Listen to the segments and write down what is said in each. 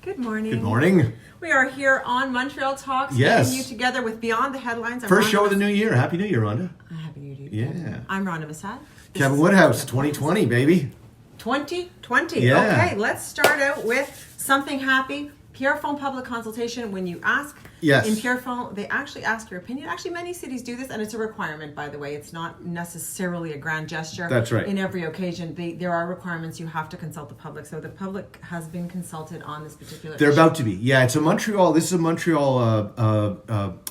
Good morning. Good morning. We are here on Montreal Talks, Yes. getting you together with Beyond the Headlines. I'm First Rhonda show of the new year. Happy New Year, Rhonda. Happy New Year. Yeah. I'm Rhonda Massad. Kevin Woodhouse, 2020, baby. 2020. Yeah. Okay, let's start out with something happy. Pierrefonds public consultation. When you ask Yes. in Pierrefonds, they actually ask your opinion. Actually, many cities do this, and it's a requirement, by the way. It's not necessarily a grand gesture. That's right. In every occasion, there are requirements. You have to consult the public. So the public has been consulted on this particular They're issue. about to be. Yeah, it's a Montreal. This is a Montreal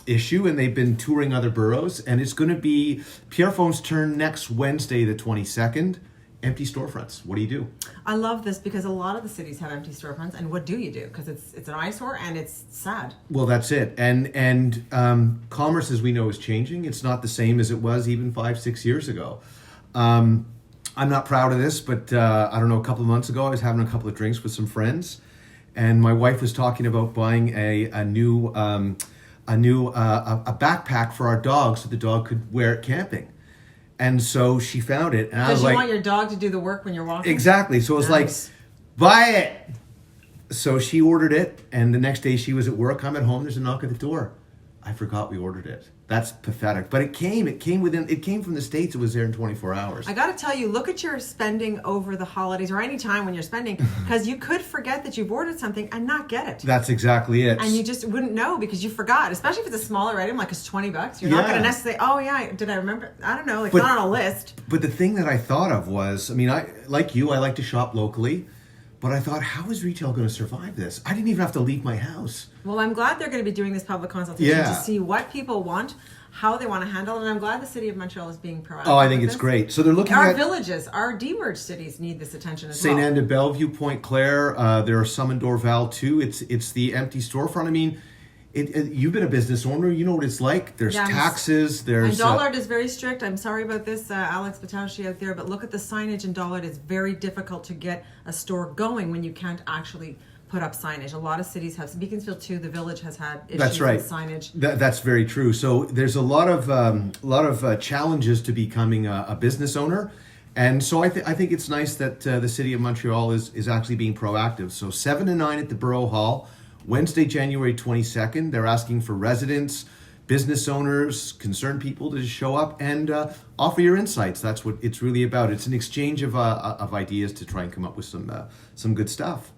issue, and they've been touring other boroughs, and it's going to be Pierrefonds' turn next Wednesday, the 22nd. Empty storefronts. What do you do? I love this because a lot of the cities have empty storefronts, and what do you do? Because it's an eyesore and it's sad. Well, that's it. And commerce, as we know, is changing. It's not the same as it was even 5-6 years ago. I'm not proud of this, but I don't know. A couple of months ago, I was having a couple of drinks with some friends, and my wife was talking about buying a new backpack for our dog so the dog could wear it camping. And so she found it, and I was Does you like, want your dog to do the work when you're walking? exactly. So it was Nice. like, buy it. So she ordered it, and the next day she was at work. I'm at home. There's a knock at the door. I forgot we ordered it. That's pathetic. But it came from the States. It was there in 24 hours. I got to tell you, look at your spending over the holidays or any time when you're spending, because you could forget that you've ordered something and not get it. That's exactly it. And you just wouldn't know because you forgot, especially if it's a smaller item, like it's $20. You're not Yeah. going to necessarily, oh yeah, did I remember? I don't know, it's But- not on a list. But the thing that I thought of was, I mean, I like to shop locally, but I thought, how is retail going to survive this? I didn't even have to leave my house. Well, I'm glad they're going to be doing this public consultation Yeah. to see what people want, how they want to handle it, and I'm glad the city of Montreal is being proactive. Oh, I think with it's this. great. So they're looking Our at villages, our demerged cities need this attention as St. well. Anne de Bellevue, Point Claire. There are some in Dorval too. It's the empty storefront. I mean, you've been a business owner. You know what it's like. There's Yeah, taxes. And There's Dollard is very strict. I'm sorry about this, Alex Bataushi out there, but look at the signage in Dollard. It's very difficult to get a store going when you can't actually put up signage. A lot of cities have. Beaconsfield too. The village has had issues That's right. with signage. That's very true. So there's a lot of challenges to becoming a business owner, and so I think it's nice that the city of Montreal is actually being proactive. So 7 to 9 at the Borough Hall, Wednesday, January 22nd. They're asking for residents, business owners, concerned people to show up and offer your insights. That's what it's really about. It's an exchange of ideas to try and come up with some good stuff.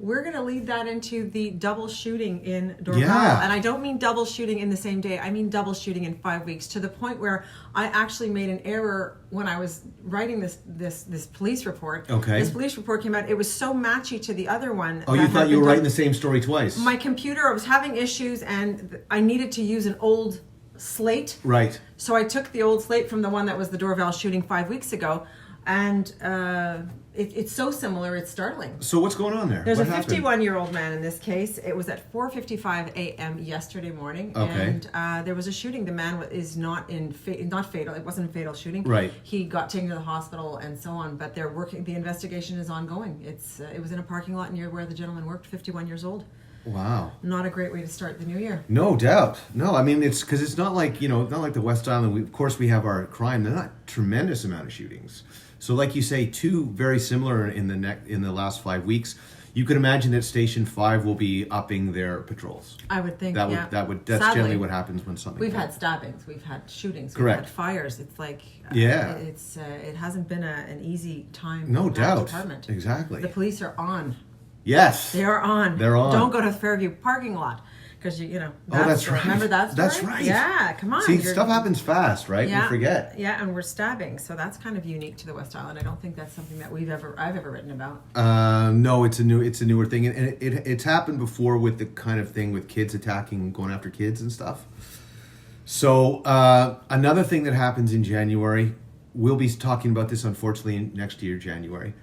We're going to lead that into the double shooting in Dorval. Yeah. And I don't mean double shooting in the same day. I mean double shooting in 5 weeks, to the point where I actually made an error when I was writing this police report. Okay. This police report came out. It was so matchy to the other one. Oh, that you had thought you been were done. writing the same story twice? My computer, I was having issues, and I needed to use an old slate. Right. So I took the old slate from the one that was the Dorval shooting 5 weeks ago, and it's so similar, it's startling. So what's going on there? There's What a happened? 51-year-old man in this case. It was at 4:55 a.m. yesterday morning, Okay. and there was a shooting. The man is not fatal. It wasn't a fatal shooting. Right. He got taken to the hospital and so on. But they're working. The investigation is ongoing. It was in a parking lot near where the gentleman worked. 51 years old. Wow. Not a great way to start the new year. No doubt. No, I mean, it's because it's not like, not like the West Island. Of course, we have our crime. They're not tremendous amount of shootings. So like you say, two very similar in the last 5 weeks. You could imagine that Station 5 will be upping their patrols. I would think, That's Sadly, generally what happens when something. We've had stabbings, we've had shootings, Correct. we've had fires. It's like Yeah. it hasn't been an easy time. No for that doubt. Department. Exactly. The police are on. Yes. They are on. They're on. Don't go to the Fairview parking lot because That's right. Remember that story? That's right. Yeah, come on. See, stuff happens fast, right? Yeah, We forget. Yeah, and we're stabbing, so that's kind of unique to the West Island. I don't think that's something that I've ever written about. No, it's a newer thing, and it's happened before with the kind of thing with kids attacking, going after kids and stuff. So another thing that happens in January, we'll be talking about this unfortunately next year, January,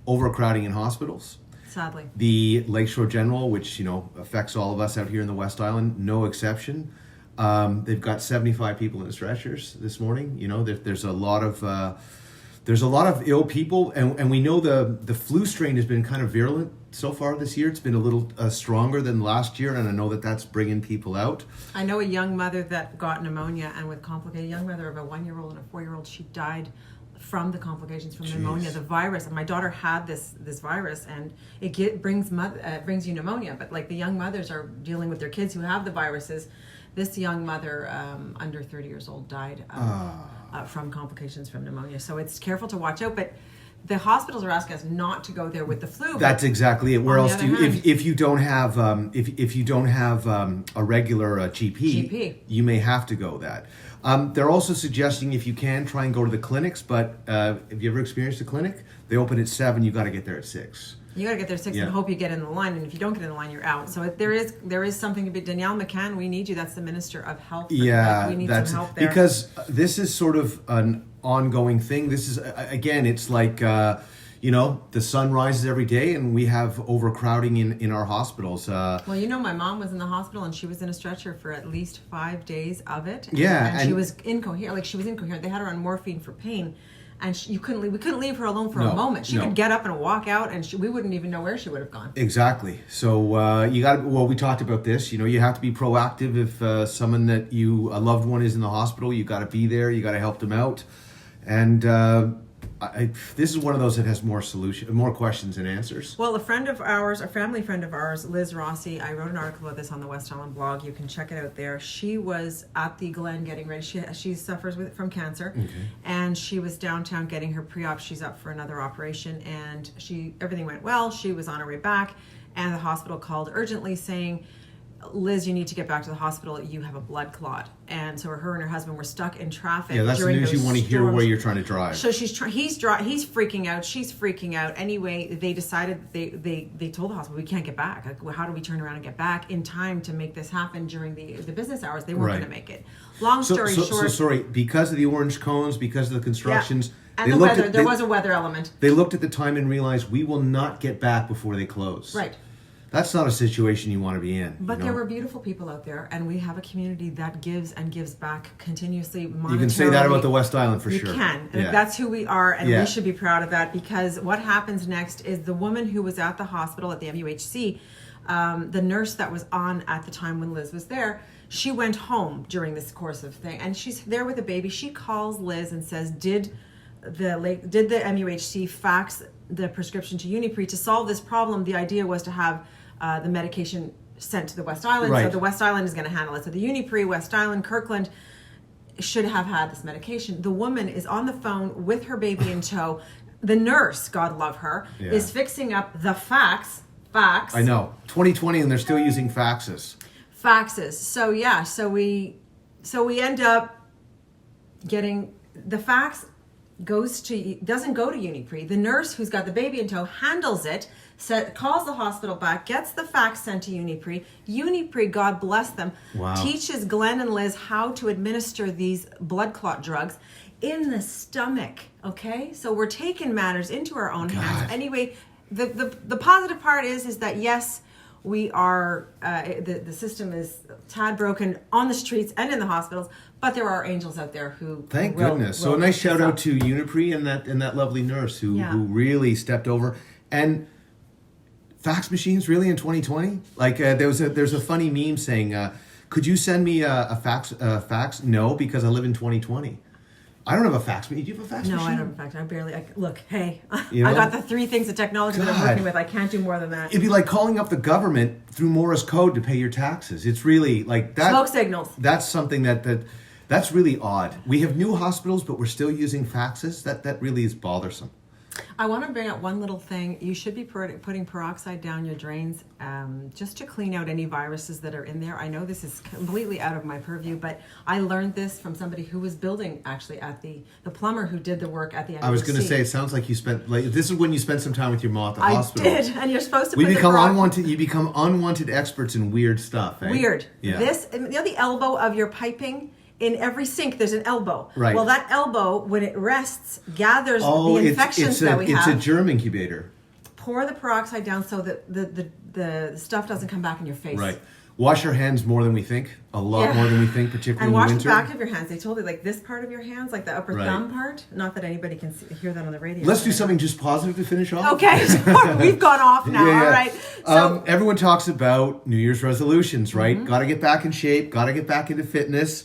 overcrowding in hospitals. Sadly. The Lakeshore General, which affects all of us out here in the West Island, no exception. They've got 75 people in the stretchers this morning. There's a lot of ill people, and we know the flu strain has been kind of virulent so far this year. It's been a little stronger than last year, and I know that's bringing people out. I know a young mother that got pneumonia and with complicated young mother of a 1-year-old and a 4-year-old. She died from the complications from Jeez. pneumonia, the virus. And my daughter had this virus, and it brings you pneumonia. But like the young mothers are dealing with their kids who have the viruses. This young mother, under 30 years old, died from complications from pneumonia. So it's careful to watch out. But the hospitals are asking us not to go there with the flu. That's exactly it. Where else do you, hand, if you don't have if you don't have a regular GP, you may have to go that. They're also suggesting if you can try and go to the clinics, but have you ever experienced a clinic? They open at 7. You got to get there at 6. You got to get there at 6 and hope you get in the line. And if you don't get in the line, you're out. So there is something to be. Danielle McCann, we need you. That's the Minister of Health. Yeah, we need some help there. Because this is sort of an ongoing thing. This is, again, it's like, the sun rises every day and we have overcrowding in our hospitals. Well, my mom was in the hospital and she was in a stretcher for at least 5 days of it. Yeah. And she was incoherent. Like, she was incoherent. They had her on morphine for pain. And we couldn't leave her alone for a moment. She would get up and walk out, and we wouldn't even know where she would have gone. Exactly. So we talked about this. You have to be proactive. If someone a loved one is in the hospital, you got to be there. You got to help them out. And this is one of those that has more questions than answers. Well, a family friend of ours, Liz Rossi, I wrote an article about this on the West Island blog. You can check it out there. She was at the Glen getting ready. She suffers from cancer, and she was downtown getting her pre-op. She's up for another operation, and everything went well. She was on her way back, and the hospital called urgently saying, Liz, you need to get back to the hospital. You have a blood clot. And so her and her husband were stuck in traffic. Yeah, that's the news you want to hear where you're trying to drive. So he's freaking out. She's freaking out. Anyway, they decided they told the hospital, we can't get back. Like, well, how do we turn around and get back in time to make this happen during the business hours? They weren't going to make it. Long story short. Sorry, because of the orange cones, because of the constructions. Yeah. And the weather. There was a weather element. They looked at the time and realized we will not get back before they close. Right. That's not a situation you want to be in. But there were beautiful people out there, and we have a community that gives and gives back continuously monetarily. You can say that about the West Island for sure. You can. Yeah. That's who we are, and we should be proud of that, because what happens next is the woman who was at the hospital at the MUHC, the nurse that was on at the time when Liz was there, she went home during this course of thing, and she's there with a baby. She calls Liz and says, did the MUHC fax the prescription to Unipre to solve this problem? The idea was to have the medication sent to the West Island, so the West Island is going to handle it. So the Unipre, West Island, Kirkland should have had this medication. The woman is on the phone with her baby in tow. The nurse, God love her, is fixing up the fax. I know, 2020, and they're still using faxes. So we end up getting the fax. Doesn't go to Unipre. The nurse who's got the baby in tow handles it, calls the hospital back, gets the fax sent to Unipre. Unipre, God bless them, teaches Glenn and Liz how to administer these blood clot drugs in the stomach. Okay, so we're taking matters into our own hands. Anyway, the positive part is that yes, we are the system is tad broken on the streets and in the hospitals, but there are angels out there who thank goodness. So a nice shout out to Unipre and that lovely nurse who really stepped over. And fax machines really in 2020? Like there's a funny meme saying, could you send me a fax? No, because I live in 2020. I don't have a fax machine. Do you have a fax machine? No, I don't have a fax. I barely. Look, hey, I got the 3 things of technology that I'm working with. I can't do more than that. It'd be like calling up the government through Morse code to pay your taxes. It's really like that. Smoke signals. That's something that's really odd. We have new hospitals, but we're still using faxes. That really is bothersome. I want to bring up one little thing. You should be putting peroxide down your drains just to clean out any viruses that are in there. I know this is completely out of my purview, but I learned this from somebody who was building, actually, at the plumber who did the work at the MUHC. I was going to say, it sounds like you spent, this is when you spent some time with your mom at the hospital. I did, and you're supposed to you become unwanted experts in weird stuff. Eh? Weird. Yeah. The elbow of your piping. In every sink, there's an elbow. Right. Well, that elbow, when it rests, gathers the infections that we have. It's a germ incubator. Pour the peroxide down so that the stuff doesn't come back in your face. Right. Wash your hands more than we think. A lot more than we think, particularly in the winter. And wash the back of your hands. They told you, like, this part of your hands, like the upper thumb part. Not that anybody can hear that on the radio. Let's do something just positive to finish off. Okay. We've gone off now. Yeah. All right. So, everyone talks about New Year's resolutions, right? Got to get back in shape. Got to get back into fitness.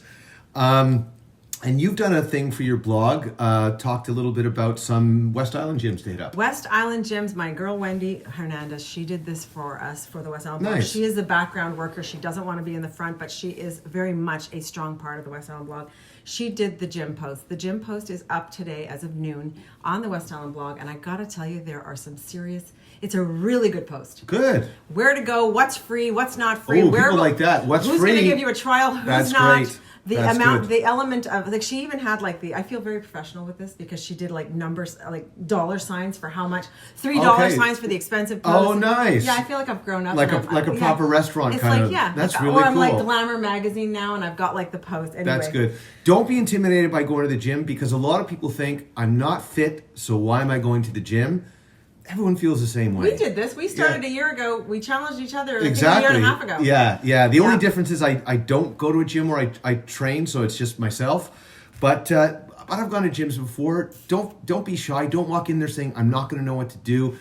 And you've done a thing for your blog, talked a little bit about some West Island gyms to hit up. West Island gyms, my girl Wendy Hernandez, she did this for us for the West Island blog. Nice. She is a background worker. She doesn't want to be in the front, but she is very much a strong part of the West Island blog. She did the gym post. The gym post is up today as of noon on the West Island blog. And I got to tell you, there are some serious, it's a really good post. Good. Where to go, what's free, what's not free. Oh, where people like that. What's who's free? Who's going to give you a trial, who's That's not. great. The That's amount, good. the element of, like, she even had like I feel very professional with this because she did like numbers, like dollar signs for how much, $3 Okay. signs for the expensive Oh, posts. nice. Yeah, I feel like I've grown up. Like and a yeah. proper restaurant It's kind like, of. yeah. That's like, really or cool. I'm like Glamour magazine now and I've got like the post. Anyway. That's good. Don't be intimidated by going to the gym because a lot of people think, I'm not fit, so why am I going to the gym? Everyone feels the same way. We did this. We started a year ago. We challenged each other Exactly. a year and a half ago. Yeah. The only difference is I don't go to a gym where I train, so it's just myself. But I've gone to gyms before. Don't be shy. Don't walk in there saying, I'm not going to know what to do.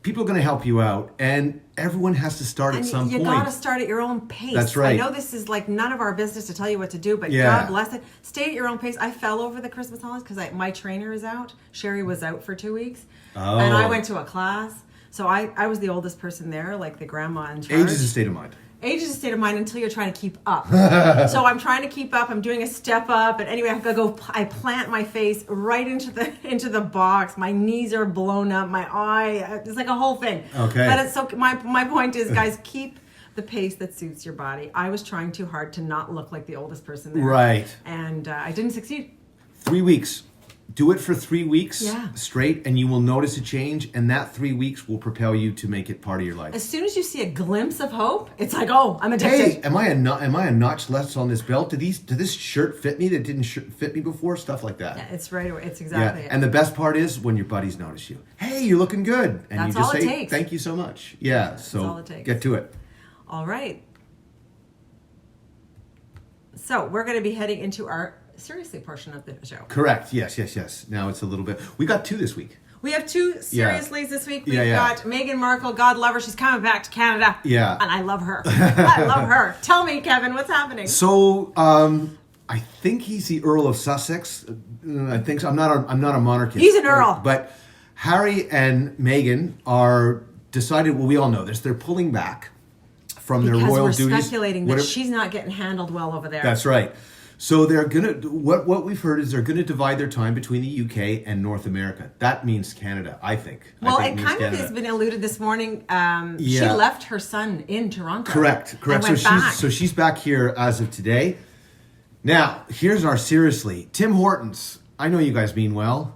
People are going to help you out. And everyone has to start at some you point. got to start at your own pace. That's right. I know this is like none of our business to tell you what to do, but Yeah. God bless it. Stay at your own pace. I fell over the Christmas holidays because my trainer is out. Sherry was out for 2 weeks. Oh. And I went to a class. So I was the oldest person there, like the grandma in charge. Age is a state of mind. Age is a state of mind until you're trying to keep up. So I'm trying to keep up. I'm doing a step up, and anyway, I have to go. I plant my face right into the box. My knees are blown up. My eye. It's like a whole thing. Okay. But it's so. My point is, guys, keep the pace that suits your body. I was trying too hard to not look like the oldest person there. Right. And I didn't succeed. 3 weeks. Do it for 3 weeks Yeah. straight, and you will notice a change. And that 3 weeks will propel you to make it part of your life. As soon as you see a glimpse of hope, it's like, oh, I'm addicted. Hey, am I a notch less on this belt? Did this shirt fit me that didn't fit me before? Stuff like that. Yeah, it's right. It's exactly it. And the best part is when your buddies notice you. Hey, you're looking good, and That's you just all it say, takes. "Thank you so much." Yeah. So all it takes. get to it. All right. So we're going to be heading into our seriously portion of the show. Correct. Yes. Now it's a little bit. We got 2 this week. We have 2 seriouslys this week. We've Yeah. got Meghan Markle, God love her. She's coming back to Canada. Yeah. And I love her. I love her. Tell me, Kevin, what's happening? So I think he's the Earl of Sussex. I think so. I'm not a monarchist. He's an Earl. But Harry and Meghan are decided. Well, we all know this. They're pulling back from their Because royal we're duties. speculating that Whatever- she's not getting handled well over there. That's right. So they're gonna. What we've heard is they're gonna divide their time between the UK and North America. That means Canada, I think. Well, I think it means kind of Canada. has been alluded this morning. She Yeah. left her son in Toronto. Correct. And So went back. she's back here as of today. Now, here's our seriously. Tim Hortons. I know you guys mean well.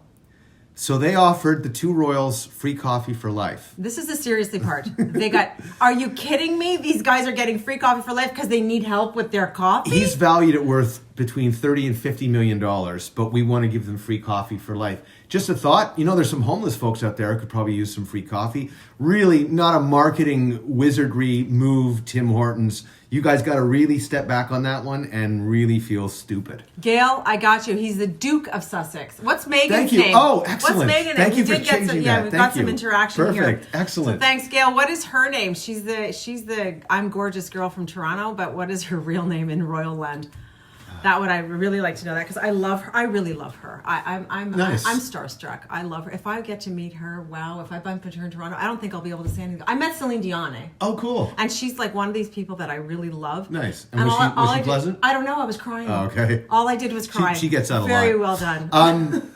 So they offered the 2 royals free coffee for life. This is the seriously part. They got, are you kidding me? These guys are getting free coffee for life because they need help with their coffee? He's valued at worth between $30 and $50 million, but we want to give them free coffee for life. Just a thought, there's some homeless folks out there who could probably use some free coffee. Really not a marketing wizardry move, Tim Hortons. You guys got to really step back on that one and really feel stupid. Gail, I got you. He's the Duke of Sussex. What's Megan's Thank you. name? Oh, excellent. What's Megan's Thank name? you We for did get some, changing yeah, that. we've Thank got some you. interaction here. Perfect. Excellent. So thanks, Gail. What is her name? She's the I'm gorgeous girl from Toronto, but what is her real name in Royal Land? That would I really like to know that because I love her. I really love her. I'm Nice. I'm starstruck. I love her. If I get to meet her, wow. If I bump into her in Toronto, I don't think I'll be able to say anything. I met Celine Dion, Oh, cool. and she's like one of these people that I really love. Nice. And was she did- pleasant? I don't know. I was crying. Oh, okay. All I did was cry. She gets that a lot. Very well done.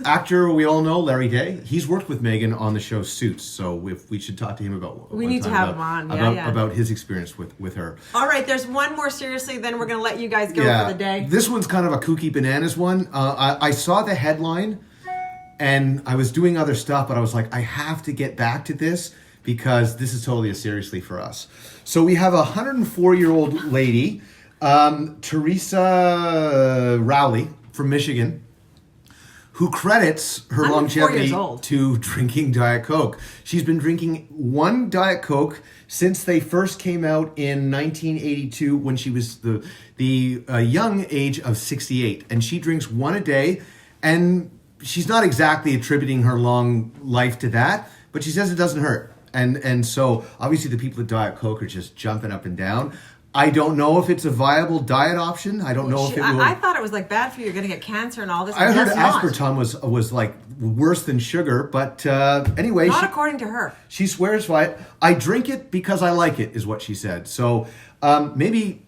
Actor we all know, Larry Day. He's worked with Meghan on the show Suits, so we should talk to him about. We one need to time have about- him on. Yeah, yeah. About his experience with her. All right, there's one more seriously, then we're going to let you guys go for the day. This one's kind of a kooky bananas one. I saw the headline, and I was doing other stuff, but I was like, I have to get back to this because this is totally a seriously for us. So we have a 104-year-old lady, Teresa Rowley from Michigan, who credits her 104 years longevity old. to drinking Diet Coke. She's been drinking one Diet Coke since they first came out in 1982 when she was the young age of 68. And she drinks one a day, and she's not exactly attributing her long life to that, but she says it doesn't hurt. And so obviously the people at Diet Coke are just jumping up and down. I don't know if it's a viable diet option. I don't know if it will. I thought it was like bad for you. You're going to get cancer and all this. I heard guess not. aspartame was like worse than sugar, but anyway, Not according to her. she swears by it. I drink it because I like it, is what she said. So maybe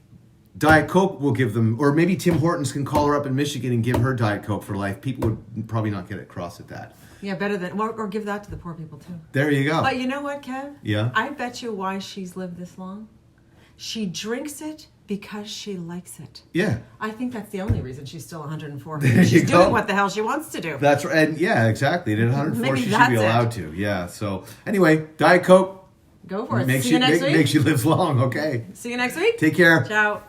Diet Coke will give them, or maybe Tim Hortons can call her up in Michigan and give her Diet Coke for life. People would probably not get across at that. Yeah, better than, or give that to the poor people too. There you go. But you know what, Kev? Yeah. I bet you why she's lived this long. She drinks it because she likes it. Yeah. I think that's the only reason she's still 104. There She's you doing go. what the hell she wants to do. That's right. And yeah, exactly. And at 104, Maybe she should that's be it. allowed to. Yeah. So anyway, Diet Coke Go for it. makes See you next week. makes you live long. Okay. See you next week. Take care. Ciao.